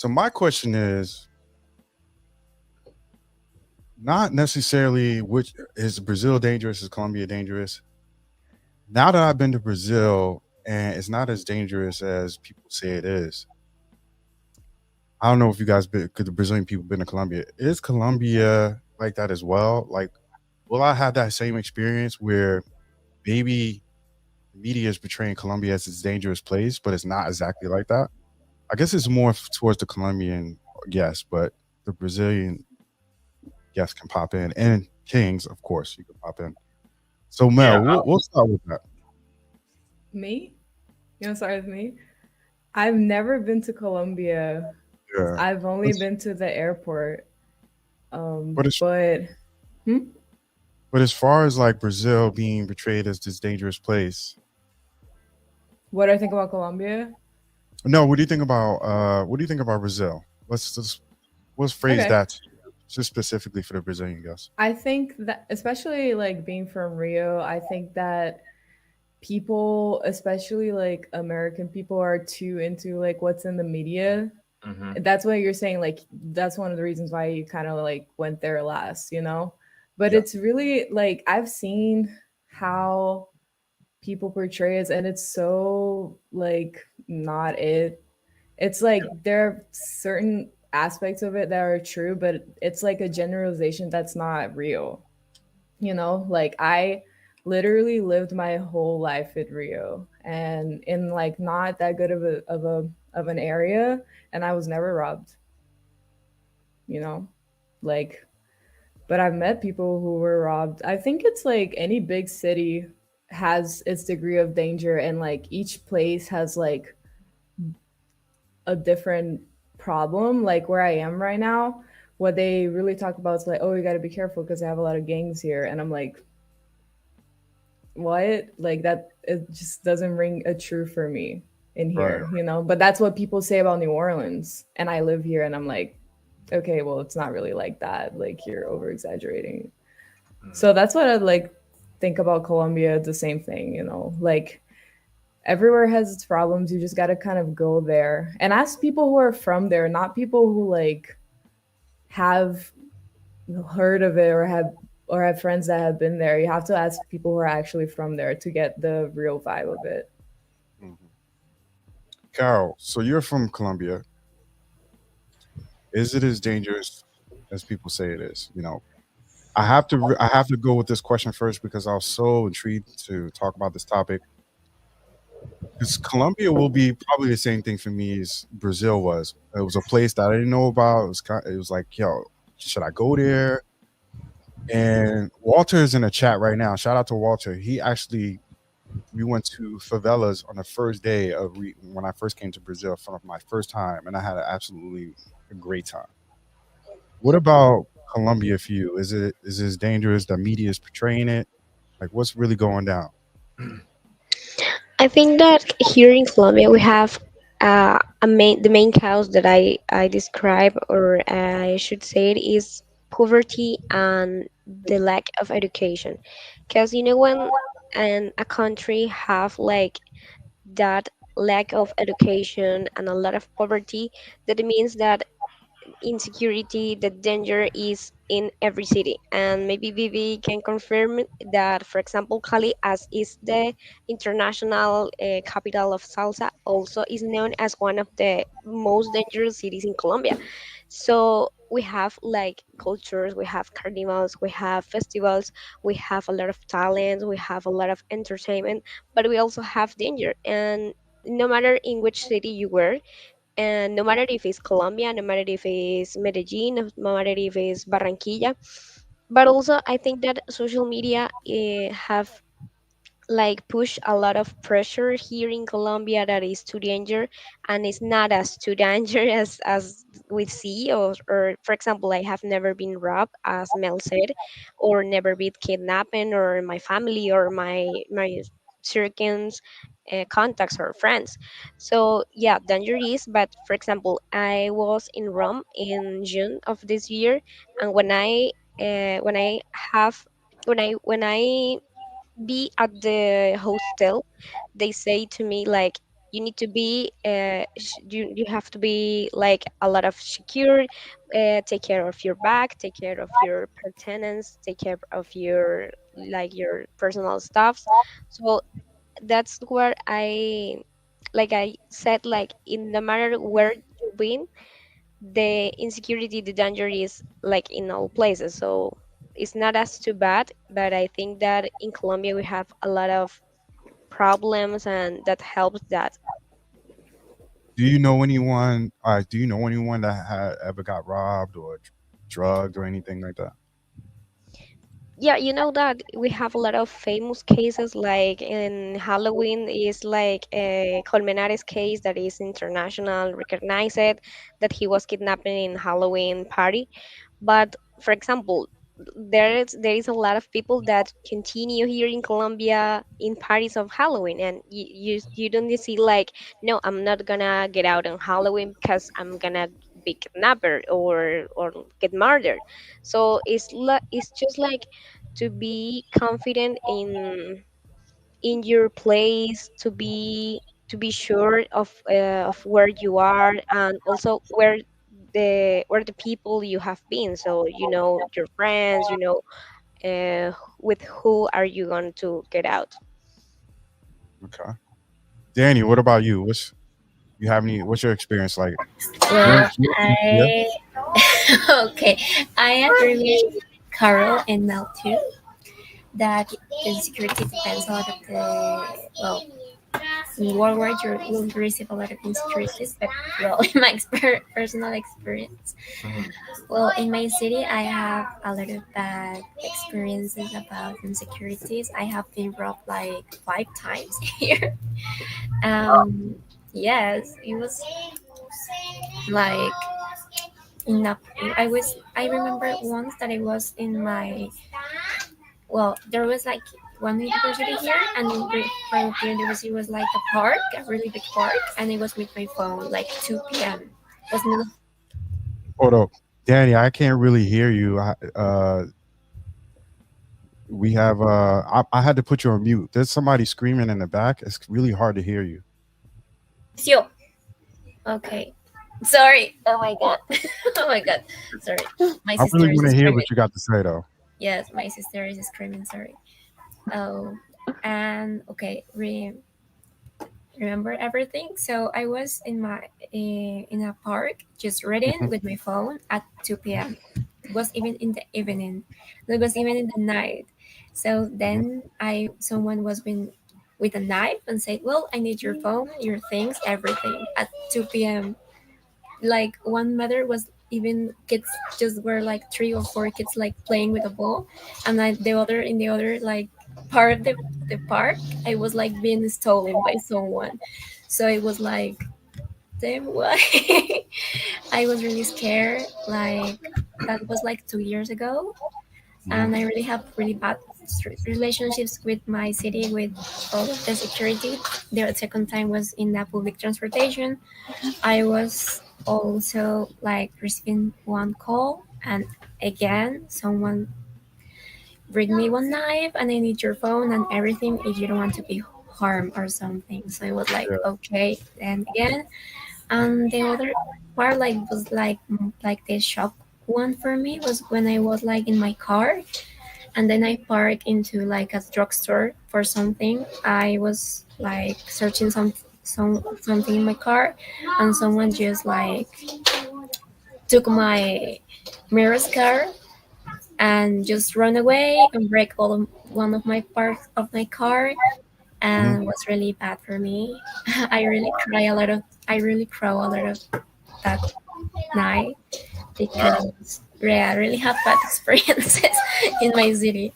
So my question is not necessarily which is Brazil dangerous, is Colombia dangerous? Now that I've been to Brazil and it's not as dangerous as people say it is. I don't know if you guys been, could the Brazilian people been to Colombia. Is Colombia like that as well? Like, will I have that same experience where maybe the media is portraying Colombia as this dangerous place, but it's not exactly like that? I guess it's more towards the Colombian guest, but the Brazilian guests can pop in, and Kings, of course, you can pop in. So Yeah, Mel, we'll start with that. Me? You want to start with me? I've never been to Colombia. Yeah, I've only but, been to the airport. but as But but as far as like Brazil being portrayed as this dangerous place, what do I think about Colombia? no, what do you think about Brazil? Let's phrase Okay. that just specifically for the Brazilian guys. I think that, especially like being from Rio, I think that people, especially like American people, are too into like what's in the media. hmm That's what you're saying. Like, that's one of the reasons why you kind of like went there last, you know? But Yeah, it's really like I've seen how people portray it, and it's so like not it. It's like there are certain aspects of it that are true, but it's like a generalization that's not real. You know, like I literally lived my whole life in Rio and in like not that good of an area, and I was never robbed, you know? Like, but I've met people who were robbed. I think it's like any big city has its degree of danger, and like each place has like a different problem. Like where I am right now, what they really talk about is like, oh, you got to be careful because they have a lot of gangs here, and I'm like, what? Like that? It just doesn't ring a true for me in right. here, you know. But that's what people say about New Orleans, and I live here, and I'm like, okay, well, it's not really like that. Like you're over exaggerating. So that's what I like think about Colombia. The same thing, you know, like everywhere has its problems. You just got to kind of go there and ask people who are from there, not people who like have heard of it or have friends that have been there. You have to ask people who are actually from there to get the real vibe of it. Mhm. Carol, so you're from Colombia. Is it as dangerous as people say it is? I have to go with this question first because I was so intrigued to talk about this topic. Because Colombia will be probably the same thing for me as Brazil was. It was a place that I didn't know about. It was like, yo, should I go there? And Walter is in the chat right now. Shout out to Walter. We went to favelas on the first day when I first came to Brazil for my first time, and I had absolutely a great time. What about Colombia for you? Is it as dangerous? The media is portraying it. Like, what's really going down? I think that here in Colombia we have the main cause that I describe, or I should say it, is poverty and the lack of education. Because you know when a country have like that lack of education and a lot of poverty, that it means that insecurity, the danger is in every city. And maybe Vivi can confirm that, for example, Cali, as is the international capital of salsa, also is known as one of the most dangerous cities in Colombia. So we have like cultures, we have carnivals, we have festivals, we have a lot of talent, we have a lot of entertainment, but we also have danger. And no matter in which city you were, and no matter if it's Colombia, no matter if it's Medellin, no matter if it's Barranquilla, but also I think that social media have like push a lot of pressure here in Colombia that is too danger, and it's not as too dangerous as we see, or for example, I have never been robbed as Mel said, or never been kidnapping, or my family or my circles, contacts or friends. So yeah, danger is, but for example, I was in Rome in June of this year, and when I have when I be at the hostel, they say to me like, you need to be you have to be like a lot of secure, take care of your bag, take care of your pertenance, take care of your like your personal stuffs. So that's where I, like I said, like in no matter where you've been, the insecurity, the danger is like in all places. So it's not as too bad, but I think that in Colombia we have a lot of problems, and that helps that. Do you know anyone that had ever got robbed or drugged or anything like that? Yeah, you know that we have a lot of famous cases, like in Halloween is like a Colmenares case that is international recognized, that he was kidnapped in Halloween party. But for example, there is a lot of people that continue here in Colombia in parties of Halloween, and you don't see like, no, I'm not gonna get out on Halloween because I'm gonna be kidnapped or get murdered. So it's just like to be confident in your place, to be sure of where you are, and also where the people you have been, so you know your friends, you know, with who are you going to get out. Okay. Danny, what about you? What's your experience like? Well, Yeah. I okay. I agree with Carol and Mel too that the insecurity depends a lot of the well in World War you will receive a lot of insecurities, but well, in my personal experience, well, in my city, I have a lot of bad experiences about insecurities. I have been robbed like 5 times here. Um, yes, it was like in a, I remember once that I was in my, well, there was like one university here, and in front of the university was like a park, a really big park, and it was with my phone like 2 p.m. Was middle. Hold up, Danny. I can't really hear you. We have. I had to put you on mute. There's somebody screaming in the back. It's really hard to hear you. Yo, okay, sorry. Oh my god. Oh my god. Sorry. My I sister really is want to hear screaming. what you got to say, though. Yes, my sister is screaming. Sorry. Oh, and okay. Remember everything. So I was in my in a park just reading Mhm, with my phone at 2 p.m. It was even in the evening. It was even in the night. So mhm. then someone was been with a knife and said, "Well, I need your phone, your things, everything," at 2 p.m. Like one mother was even kids just were like 3 or 4 kids like playing with a ball, and the other in the other like part of the park, I was like being stolen by someone. So it was like, damn, why? I was really scared. Like that was like 2 years ago, Mhm. and I really have really bad relationships with my city with all of the security. The second time was in the public transportation. I was also like receiving one call, and again someone bring me one knife and I need your phone and everything if you don't want to be harmed or something. So I was like, Yeah. okay. And again, and the other part like was like the shock one for me was when I was like in my car, and then I parked into like a drugstore for something. I was like searching something in my car, and someone just like took my mirror's car and just run away and break one of my parts of my car, Mhm. and was really bad for me. I really cry a lot of that night Wow. because yeah, I really have bad experiences in my city.